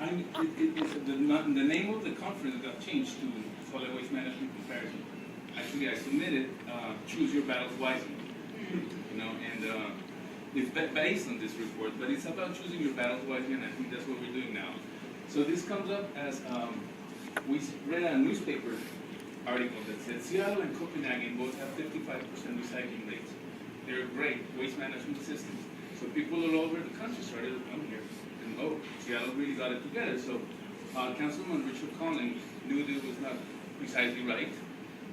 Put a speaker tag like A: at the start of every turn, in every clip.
A: The name of the conference got changed to Solid Waste Management Comparison. Actually, I submitted Choose Your Battles Wisely, and it's based on this report, but it's about choosing your battles wisely, and I think that's what we're doing now. So this comes up as we read a newspaper article that said Seattle and Copenhagen both have 55% recycling rates. They're great waste management systems. So people all over the country started to come here, and Seattle really got it together. So Councilman Richard Conlon knew this was not precisely right,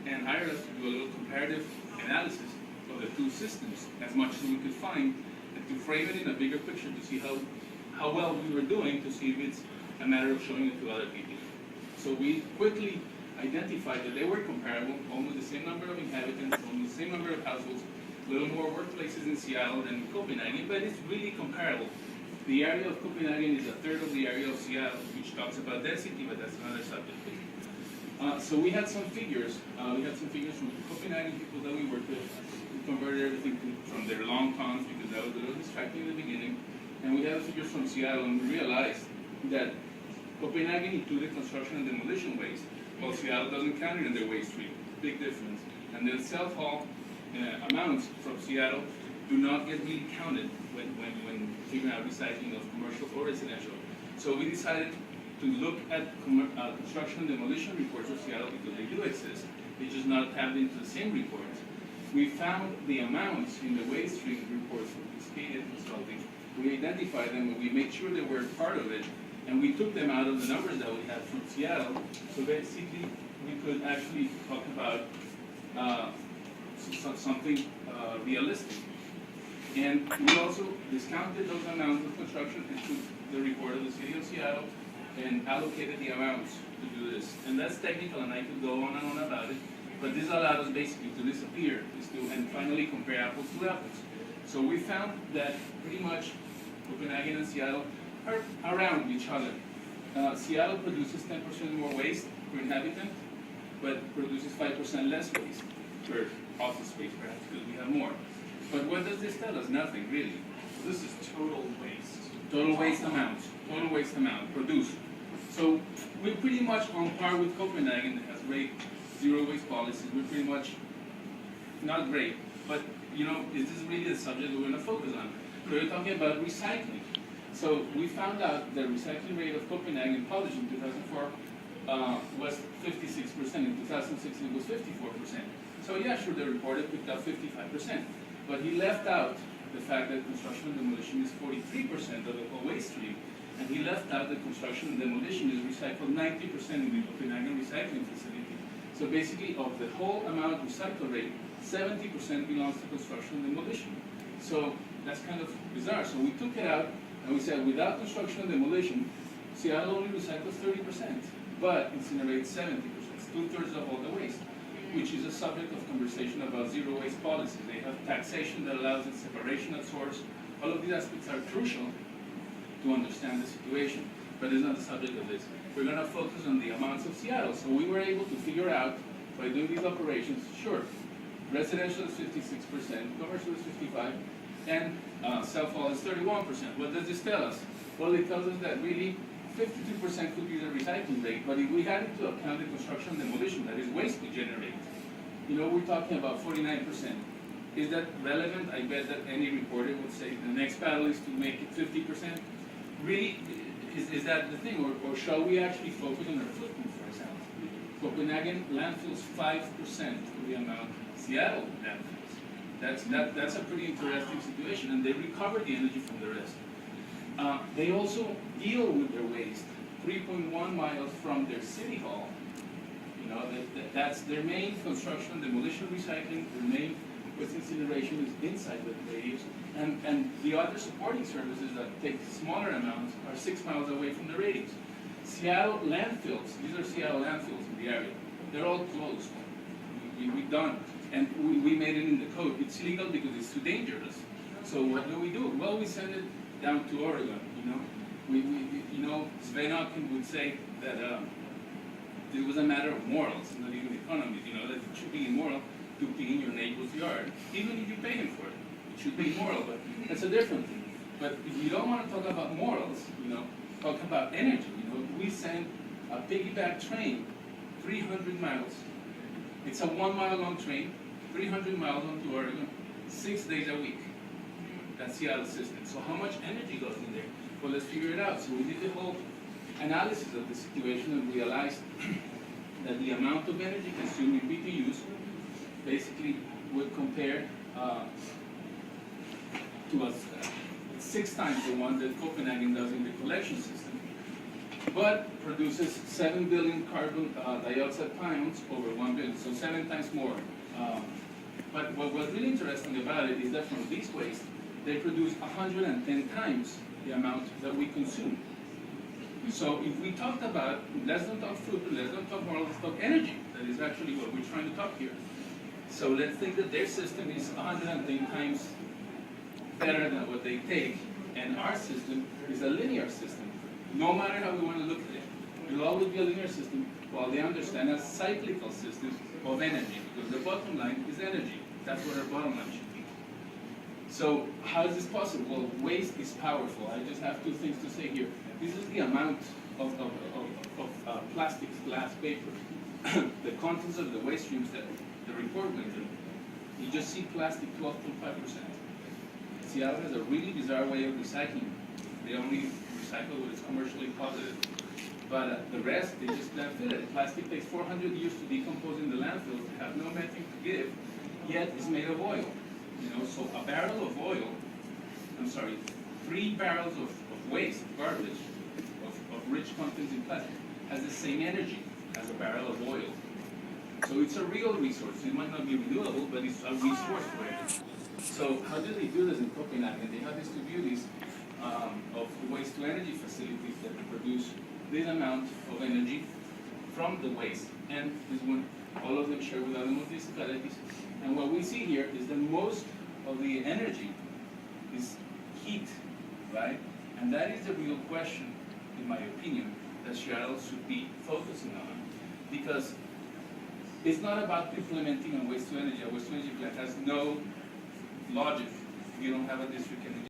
A: and hired us to do a little comparative analysis of the two systems as much as we could find, and to frame it in a bigger picture to see how well we were doing, to see if it's a matter of showing it to other people. So we quickly identified that they were comparable, almost the same number of inhabitants, almost the same number of households, a little more workplaces in Seattle than in Copenhagen, but it's really comparable. The area of Copenhagen is a third of the area of Seattle, which talks about density, but that's another subject. So we had some figures. We had some figures from the Copenhagen people that we worked with. We converted everything from their long tons, because that was a little distracting in the beginning. And we had figures from Seattle, and we realized that Copenhagen included construction and demolition waste, while Seattle doesn't count it in their waste stream. Big difference. And then self-haul amounts from Seattle do not get really counted when figuring out recycling of commercial or residential. So we decided to look at construction and demolition reports of Seattle, because they do exist. They just not tapped into the same reports. We found the amounts in the waste stream reports from Cascadia Consulting. We identified them, and we made sure they were part of it, and we took them out of the numbers that we had from Seattle. So basically, we could actually talk about something realistic. And we also discounted those amounts of construction into the report of the City of Seattle and allocated the amounts to do this. And that's technical, and I could go on and on about it, but this allowed us basically to disappear and finally compare apples to apples. So we found that pretty much Copenhagen and Seattle are around each other. Seattle produces 10% more waste per inhabitant, but produces 5% less waste per office space, perhaps, because we have more. But what does this tell us? Nothing, really.
B: This is total waste.
A: Total waste amount produced. So we're pretty much on par with Copenhagen, that has great zero waste policies. We're pretty much not great, but this is really the subject we're going to focus on. So we're talking about recycling. So we found out the recycling rate of Copenhagen, published in 2004, was 56%. In 2016, it was 54%. So yeah, sure, the reporter picked up 55%, but he left out the fact that construction and demolition is 43% of the whole waste stream, and he left out that construction and demolition is recycled 90% in the Copenhagen recycling facility. So basically, of the whole amount recycled rate, 70% belongs to construction and demolition. So that's kind of bizarre. So we took it out, and we said, without construction and demolition, Seattle only recycles 30%, but incinerates 70%, two-thirds of all the waste, which is a subject of conversation about zero waste policies. They have taxation that allows its separation at source. All of these aspects are crucial to understand the situation, but it's not the subject of this. We're going to focus on the amounts of Seattle. So we were able to figure out, by doing these operations, sure, residential is 56%, commercial is 55%, and self-haul is 31%. What does this tell us? Well, it tells us that really 52% could be the recycling rate, but if we had into account the construction and demolition, that is waste we generate, we're talking about 49%. Is that relevant? I bet that any reporter would say the next battle is to make it 50%. Really, is that the thing? Or shall we actually focus on our footprint, for example? Copenhagen landfills 5% of the amount Seattle landfills. That's a pretty interesting situation, and they recover the energy from the rest. They also deal with their waste 3.1 miles from their city hall. That's their main construction and demolition recycling. Their main waste incineration is inside the radius, and the other supporting services that take smaller amounts are 6 miles away from the radius. Seattle landfills, these are Seattle landfills in the area. They're all closed. We've done, and we made it in the code. It's illegal because it's too dangerous. So what do? Well, we send it down to Oregon. Sven Ocken would say that it was a matter of morals, not even economy. That it should be immoral to pee in your neighbor's yard, even if you pay him for it. It should be immoral, but that's a different thing. But if you don't want to talk about morals, talk about energy. We send a piggyback train 300 miles. It's a 1 mile long train, 300 miles onto Oregon, 6 days a week. That's Seattle system. So how much energy goes in there? Well, let's figure it out. So we did the whole analysis of the situation and realized that the amount of energy consumed in BTUs basically would compare to us 6 times the one that Copenhagen does in the collection system, but produces 7 billion carbon dioxide pounds over 1 billion, so 7 times more. But what was really interesting about it is that from these waste, they produce 110 times the amount that we consume. So if we talked about, let's not talk food, let's not talk moral, let's talk energy. That is actually what we're trying to talk here. So let's think that their system is 110 times better than what they take, and our system is a linear system. No matter how we want to look at it, it will always be a linear system, while they understand a cyclical system of energy, because the bottom line is energy. That's what our bottom line should be. So how is this possible? Well, waste is powerful. I just have 2 things to say here. This is the amount of plastics, glass, paper, the contents of the waste streams that the report went through. You just see plastic 12.5%. Seattle has a really bizarre way of recycling. They only recycle what is commercially positive. But the rest, they just landfill it. Plastic takes 400 years to decompose in the landfills, have no methane to give, yet it's made of oil. So a barrel of oil, 3 barrels of waste, garbage, of rich contents in plastic, has the same energy as a barrel of oil. So it's a real resource. It might not be renewable, but it's a resource for energy. So how do they do this in Copenhagen? They have these 2 beauties of waste-to-energy facilities that produce this amount of energy from the waste. And this one, all of them share with other municipalities. And what we see here is that most of the energy is heat, right? And that is the real question, in my opinion, that Seattle should be focusing on. Because it's not about implementing a waste-to-energy. A waste-to-energy plant has no logic if you don't have a district energy